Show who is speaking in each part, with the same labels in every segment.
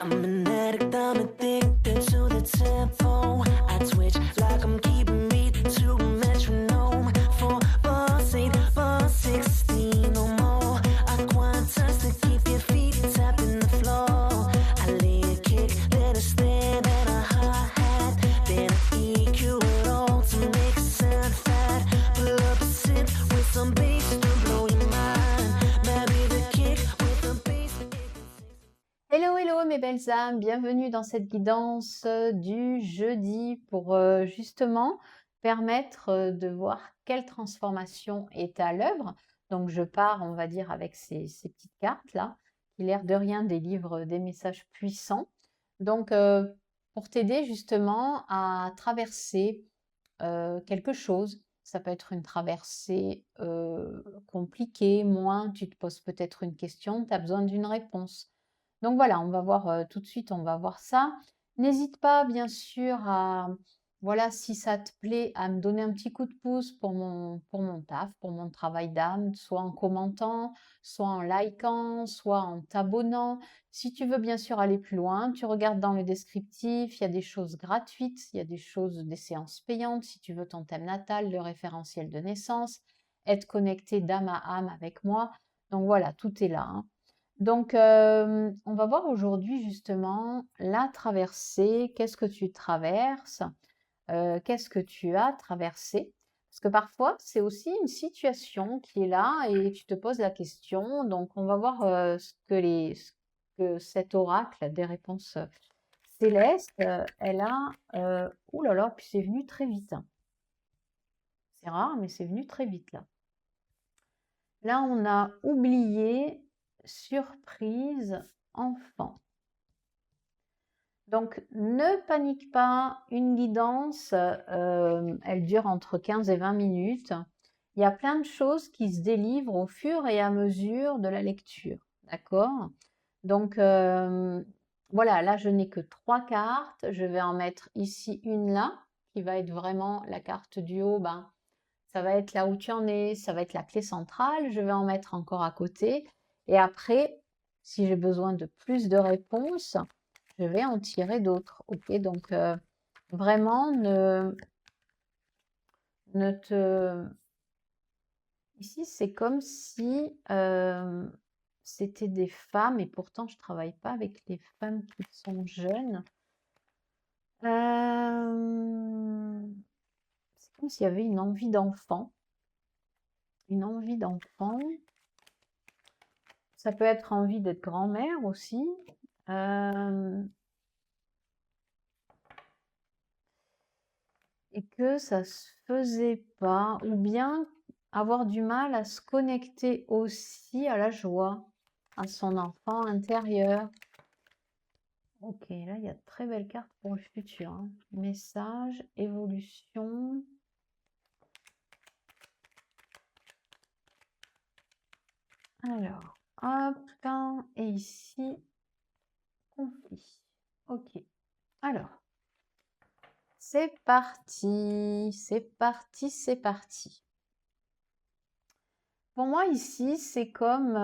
Speaker 1: I'm an addict, I'm addicted to the tempo. I twitch like I'm keeping beat to a metronome. 4 bars, 8 bars, 16 or more. I quantize to keep your feet tapping the floor. I lay a kick, then a snare, then a hi-hat, then I EQ it all to make it sound fat. Pull up a synth with some bass to blow your mind. Marry the kick with the bass.
Speaker 2: Hello, hello mes belles âmes, bienvenue dans cette guidance du jeudi pour justement permettre de voir quelle transformation est à l'œuvre. Donc je pars, on va dire, avec ces petites cartes-là, qui l'air de rien délivrent des messages puissants. Donc pour t'aider justement à traverser quelque chose. Ça peut être une traversée compliquée, moins, tu te poses peut-être une question, tu as besoin d'une réponse. Donc voilà, on va voir tout de suite, on va voir ça. N'hésite pas, bien sûr, voilà, si ça te plaît, à me donner un petit coup de pouce pour mon taf, pour mon travail d'âme, soit en commentant, soit en likant, soit en t'abonnant. Si tu veux bien sûr aller plus loin, tu regardes dans le descriptif, il y a des choses gratuites, il y a des séances payantes, si tu veux ton thème natal, le référentiel de naissance, être connecté d'âme à âme avec moi. Donc voilà, tout est là, hein. Donc, on va voir aujourd'hui justement la traversée. Qu'est-ce que tu traverses? Qu'est-ce que tu as traversé? Parce que parfois, c'est aussi une situation qui est là et tu te poses la question. Donc, on va voir ce que cet oracle des réponses célestes, elle a. Ouh là là, puis c'est venu très vite, hein. C'est rare, mais c'est venu très vite là. Là, on a oublié surprise enfant. Donc, ne panique pas, une guidance, elle dure entre 15 et 20 minutes. Il y a plein de choses qui se délivrent au fur et à mesure de la lecture, d'accord? Donc, voilà, là, je n'ai que 3 cartes. Je vais en mettre ici une là, qui va être vraiment la carte du haut, ben, ça va être là où tu en es, ça va être la clé centrale. Je vais en mettre encore à côté. Et après, si j'ai besoin de plus de réponses, je vais en tirer d'autres. Ok, donc vraiment, ne te... Ici, c'est comme si c'était des femmes, et pourtant, je ne travaille pas avec les femmes qui sont jeunes. C'est comme s'il y avait une envie d'enfant. Une envie d'enfant. Ça peut être envie d'être grand-mère aussi. Et que ça se faisait pas. Ou bien avoir du mal à se connecter aussi à la joie, à son enfant intérieur. Ok, là, il y a de très belles cartes pour le futur, hein. Message, évolution. Alors, hop, et ici, conflit. Ok, alors, c'est parti, c'est parti, c'est parti. Pour moi, ici, c'est comme...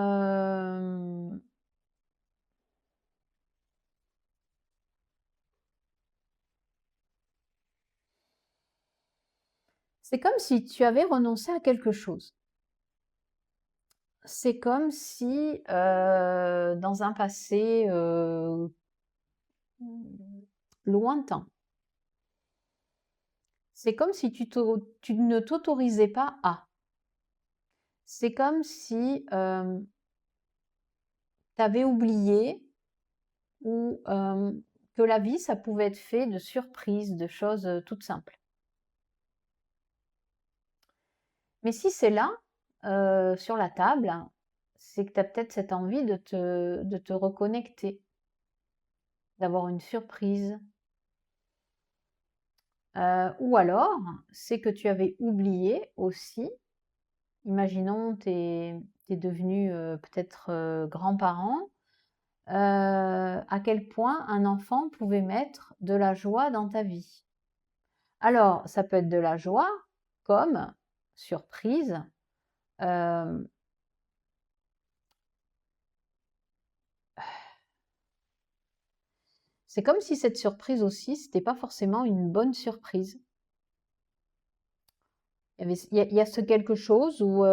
Speaker 2: c'est comme si tu avais renoncé à quelque chose. C'est comme si, dans un passé lointain, c'est comme si tu ne t'autorisais pas à. C'est comme si tu avais oublié ou que la vie, ça pouvait être fait de surprises, de choses toutes simples. Mais si c'est là, sur la table, c'est que tu as peut-être cette envie de te reconnecter, d'avoir une surprise. Ou alors, c'est que tu avais oublié aussi, imaginons tu es devenu peut-être grand-parent, à quel point un enfant pouvait mettre de la joie dans ta vie. Alors, ça peut être de la joie comme surprise. euh, c'est comme si cette surprise aussi, c'était pas forcément une bonne surprise. Il y a ce quelque chose où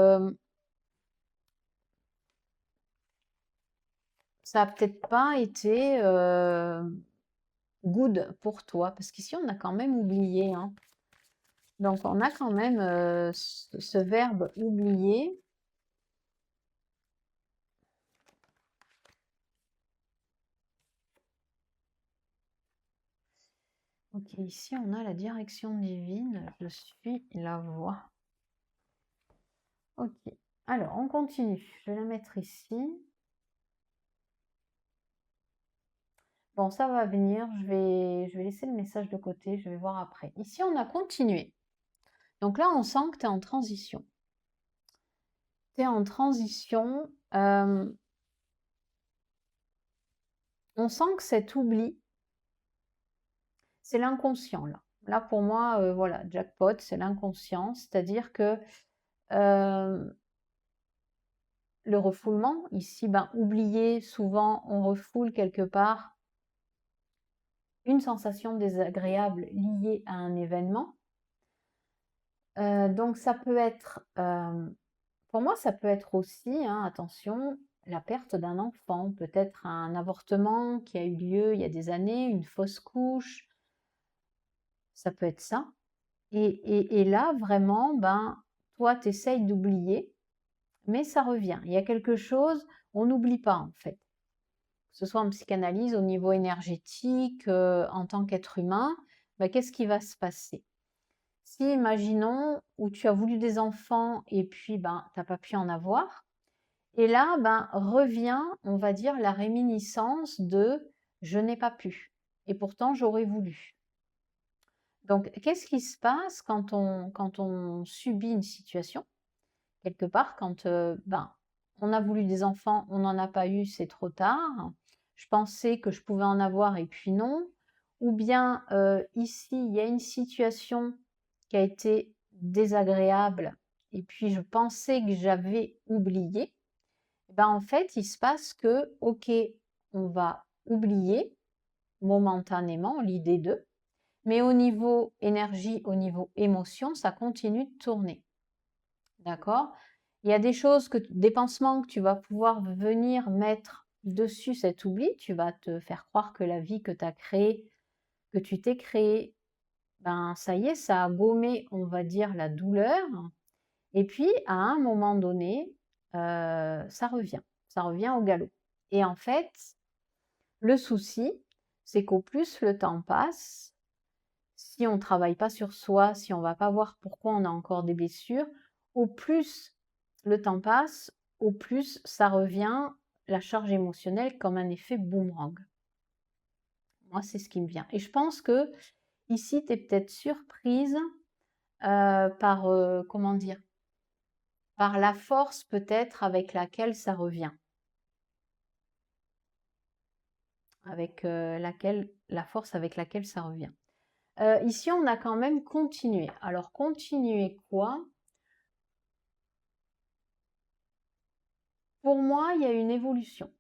Speaker 2: ça a peut-être pas été good pour toi, parce qu'ici on a quand même oublié, hein. Donc on a quand même ce verbe oublier. Ok, ici on a la direction divine, je suis la voix. Ok, alors on continue, je vais la mettre ici. Bon, ça va venir, je vais laisser le message de côté, je vais voir après. Ici on a continué. Donc là on sent que tu es en transition. Tu es en transition. On sent que cet oubli, c'est l'inconscient là. Là pour moi, voilà, jackpot, c'est l'inconscient, c'est-à-dire que le refoulement, ici, ben, oublier, souvent on refoule quelque part une sensation désagréable liée à un événement. Donc ça peut être, pour moi ça peut être aussi, hein, attention, la perte d'un enfant, peut-être un avortement qui a eu lieu il y a des années, une fausse couche, ça peut être ça. Et là, vraiment, ben, toi, tu essayes d'oublier, mais ça revient. Il y a quelque chose, on n'oublie pas en fait. Que ce soit en psychanalyse, au niveau énergétique, en tant qu'être humain, ben, qu'est-ce qui va se passer? Si, imaginons, où tu as voulu des enfants et puis ben, tu n'as pas pu en avoir, et là, ben, revient, on va dire, la réminiscence de je n'ai pas pu, et pourtant j'aurais voulu. Donc, qu'est-ce qui se passe quand on subit une situation, quelque part, quand ben, on a voulu des enfants, on n'en a pas eu, c'est trop tard. Je pensais que je pouvais en avoir et puis non. Ou bien ici, il y a une situation qui a été désagréable et puis je pensais que j'avais oublié. Ben, en fait, il se passe que, ok, on va oublier momentanément l'idée de, mais au niveau énergie, au niveau émotion, ça continue de tourner. D'accord? Il y a des choses, des pansements que tu vas pouvoir venir mettre dessus cet oubli. Tu vas te faire croire que la vie que tu as créée, que tu t'es créée, ben ça y est, ça a gommé, on va dire, la douleur. Et puis, à un moment donné, ça revient. Ça revient au galop. Et en fait, le souci, c'est qu'au plus le temps passe, si on ne travaille pas sur soi, si on ne va pas voir pourquoi on a encore des blessures, au plus le temps passe, au plus ça revient, la charge émotionnelle, comme un effet boomerang. Moi, c'est ce qui me vient. Et je pense que ici, tu es peut-être surprise par, comment dire, par la force peut-être avec laquelle ça revient. Avec la force avec laquelle ça revient. Ici, on a quand même continué. Alors, continuer quoi? Pour moi, il y a une évolution.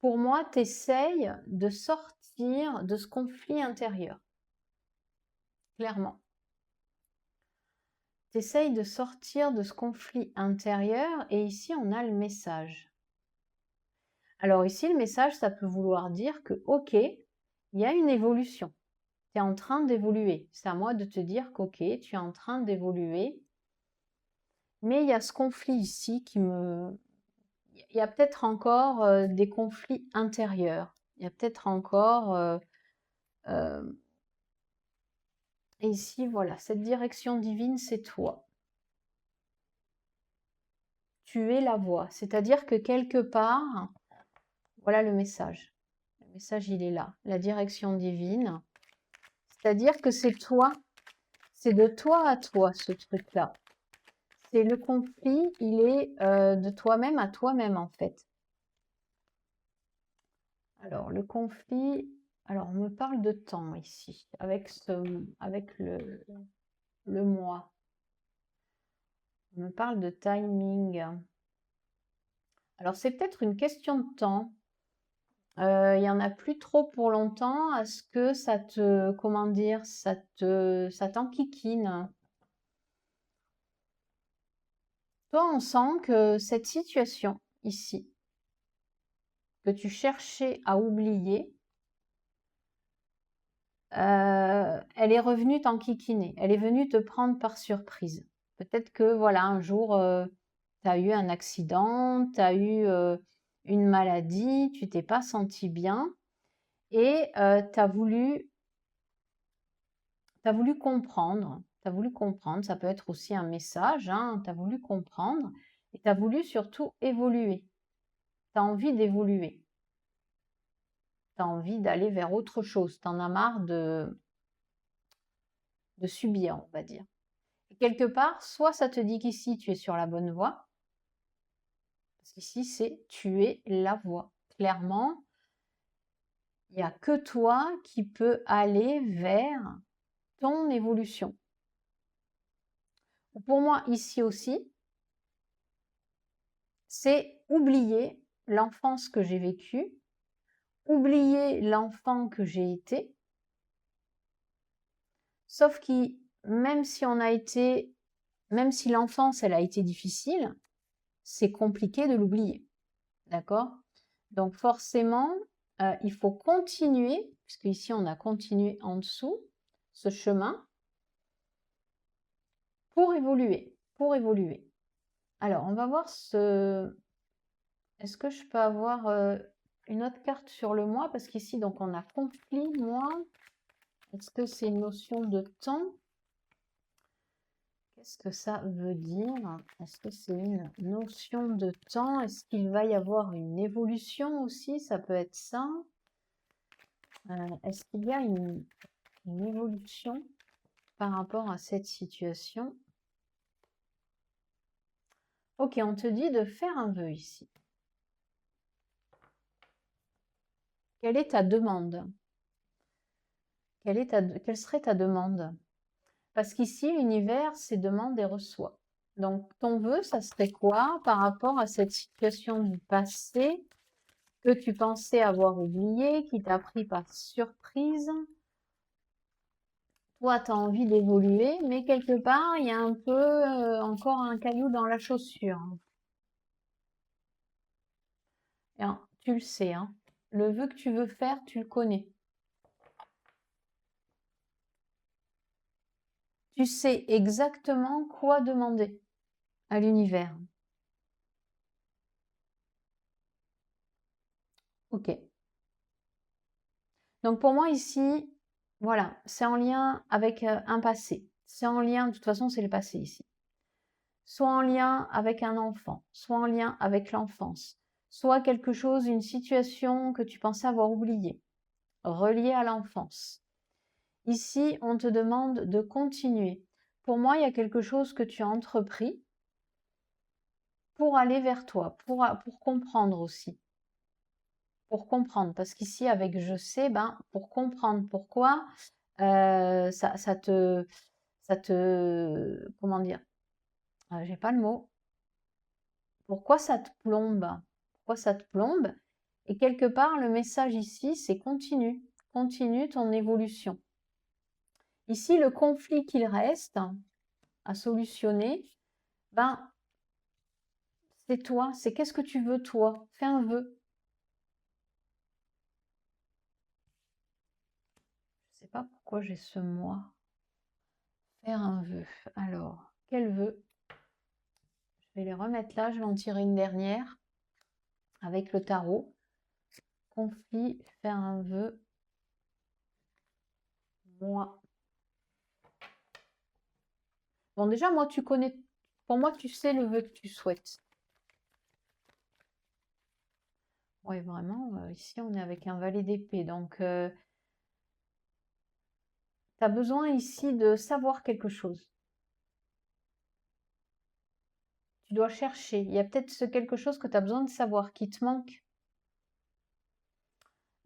Speaker 2: Pour moi, tu essayes de sortir de ce conflit intérieur. Clairement. Tu essayes de sortir de ce conflit intérieur et ici, on a le message. Alors ici, le message, ça peut vouloir dire que, ok, il y a une évolution. Tu es en train d'évoluer. C'est à moi de te dire qu'ok, tu es en train d'évoluer. Mais il y a ce conflit ici qui me... Il y a peut-être encore des conflits intérieurs. Il y a peut-être encore... et ici, voilà, cette direction divine, c'est toi. Tu es la voix. C'est-à-dire que quelque part, voilà le message. Le message, il est là. La direction divine. C'est-à-dire que c'est toi. C'est de toi à toi, ce truc-là. C'est le conflit, il est de toi-même à toi-même, en fait. Alors, le conflit, alors on me parle de temps ici, avec le mois. On me parle de timing. Alors, c'est peut-être une question de temps. Il y en a plus trop pour longtemps. Est-ce que ça te, comment dire, ça t'enquiquine? Toi, on sent que cette situation ici, que tu cherchais à oublier, elle est revenue t'enquiquiner. Elle est venue te prendre par surprise. Peut-être que, voilà, un jour, tu as eu un accident, tu as eu une maladie, tu t'es pas senti bien et tu as voulu comprendre. Tu as voulu comprendre. Ça peut être aussi un message, hein, tu as voulu comprendre et tu as voulu surtout évoluer. Tu as envie d'évoluer. Tu as envie d'aller vers autre chose. Tu en as marre de subir, on va dire. Et quelque part, soit ça te dit qu'ici, tu es sur la bonne voie, parce qu'ici, c'est tu es la voie. Clairement, il n'y a que toi qui peux aller vers ton évolution. Pour moi, ici aussi, c'est oublier l'enfance que j'ai vécue, oublier l'enfant que j'ai été, sauf que même si même si l'enfance, elle a été difficile, c'est compliqué de l'oublier. D'accord? Donc forcément, il faut continuer, puisque ici on a continué en dessous, ce chemin, pour évoluer, pour évoluer. Alors, on va voir est-ce que je peux avoir une autre carte sur le mois? Parce qu'ici, donc, on a conflit, mois. Est-ce que c'est une notion de temps? Qu'est-ce que ça veut dire? Est-ce que c'est une notion de temps? Est-ce qu'il va y avoir une évolution aussi? Ça peut être ça. Est-ce qu'il y a une évolution par rapport à cette situation? Ok, on te dit de faire un vœu ici. Quelle est ta demande? Quelle serait ta demande? Parce qu'ici, l'univers, c'est demande et reçoit. Donc, ton vœu, ça serait quoi par rapport à cette situation du passé que tu pensais avoir oublié, qui t'a pris par surprise? Toi, tu as envie d'évoluer, mais quelque part, il y a un peu encore un caillou dans la chaussure. Et, hein, tu le sais, hein. Le vœu que tu veux faire, tu le connais. Tu sais exactement quoi demander à l'univers. Ok. Donc pour moi ici, voilà, c'est en lien avec un passé. C'est en lien, de toute façon, c'est le passé ici. Soit en lien avec un enfant, soit en lien avec l'enfance, soit quelque chose, une situation que tu pensais avoir oubliée, reliée à l'enfance. Ici, on te demande de continuer. Pour moi, il y a quelque chose que tu as entrepris pour aller vers toi, pour comprendre aussi. Pour comprendre, parce qu'ici, avec je sais, ben, pour comprendre pourquoi ça te, comment dire, j'ai pas le mot. Pourquoi ça te plombe? Pourquoi ça te plombe? Et quelque part, le message ici, c'est continue, continue ton évolution. Ici, le conflit qu'il reste à solutionner, ben, c'est toi, c'est qu'est-ce que tu veux toi? Fais un vœu. Je sais pas pourquoi j'ai ce moi. Faire un vœu. Alors, quel vœu? Je vais les remettre là, je vais en tirer une dernière avec le tarot. Conflit, faire un vœu. Moi. Bon, déjà, moi, tu connais. Pour moi, tu sais le vœu que tu souhaites. Oui, vraiment, ici, on est avec un valet d'épée. Donc, tu as besoin ici de savoir quelque chose. Tu dois chercher. Il y a peut-être ce quelque chose que tu as besoin de savoir, qui te manque.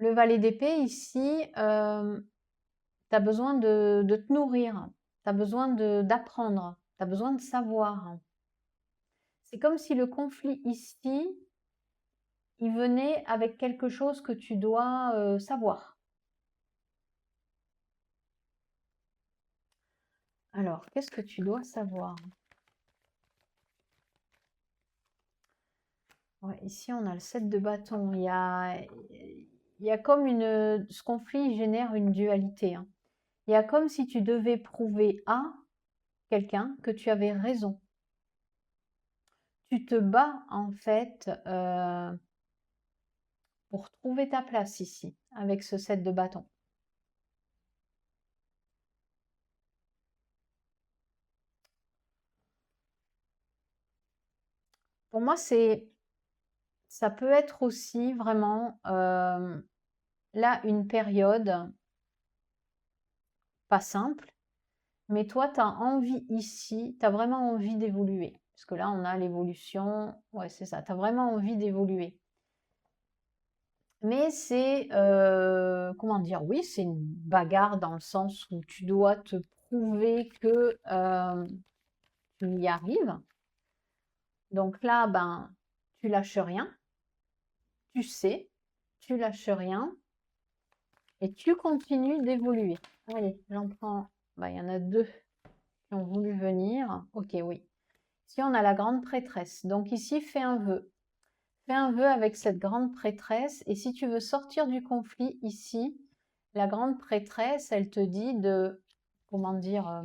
Speaker 2: Le valet d'épée ici, tu as besoin de te nourrir, tu as besoin d'apprendre, tu as besoin de savoir. C'est comme si le conflit ici, il venait avec quelque chose que tu dois savoir. Alors, qu'est-ce que tu dois savoir? Ouais, ici, on a le 7 de bâton. Il y a comme une... Ce conflit génère une dualité, hein. Il y a comme si tu devais prouver à quelqu'un que tu avais raison. Tu te bats, en fait, pour trouver ta place ici, avec ce 7 de bâton. Pour moi, ça peut être aussi vraiment, là, une période pas simple, mais toi, tu as envie ici, tu as vraiment envie d'évoluer. Parce que là, on a l'évolution, ouais, c'est ça, tu as vraiment envie d'évoluer. Mais c'est, comment dire, oui, c'est une bagarre dans le sens où tu dois te prouver que tu y arrives. Donc là, ben, tu lâches rien, tu sais, tu lâches rien et tu continues d'évoluer. Allez, j'en prends, ben, il y en a deux qui ont voulu venir. Ok, oui. Ici, on a la grande prêtresse. Donc ici, fais un vœu. Fais un vœu avec cette grande prêtresse. Et si tu veux sortir du conflit ici, la grande prêtresse, elle te dit de, comment dire,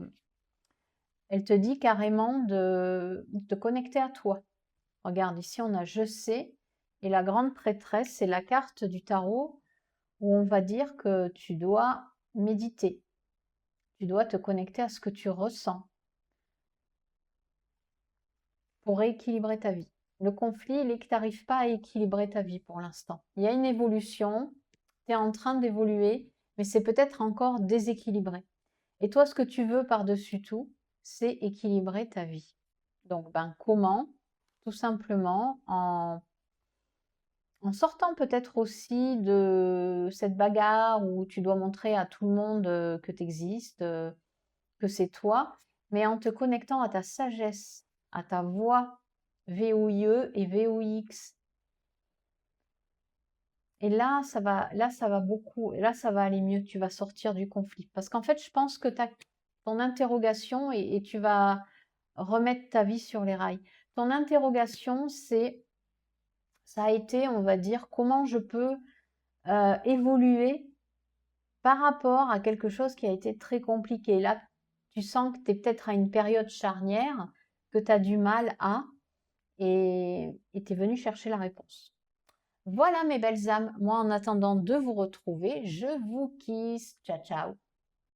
Speaker 2: elle te dit carrément de te connecter à toi. Regarde, ici, on a je sais. Et la grande prêtresse, c'est la carte du tarot où on va dire que tu dois méditer. Tu dois te connecter à ce que tu ressens pour rééquilibrer ta vie. Le conflit, il est que tu n'arrives pas à équilibrer ta vie pour l'instant. Il y a une évolution, tu es en train d'évoluer, mais c'est peut-être encore déséquilibré. Et toi, ce que tu veux par-dessus tout, c'est équilibrer ta vie. Donc, ben, comment? Tout simplement en sortant peut-être aussi de cette bagarre où tu dois montrer à tout le monde que tu existes, que c'est toi, mais en te connectant à ta sagesse, à ta voix VOIE et VOIX. Et là, ça va beaucoup, et là, ça va aller mieux, tu vas sortir du conflit. Parce qu'en fait, je pense que tu as ton interrogation et tu vas remettre ta vie sur les rails. Ton interrogation, ça a été, on va dire, comment je peux évoluer par rapport à quelque chose qui a été très compliqué. Là, tu sens que tu es peut-être à une période charnière, que tu as du mal à, et tu es venu chercher la réponse. Voilà mes belles âmes, moi en attendant de vous retrouver, je vous kiss, ciao ciao.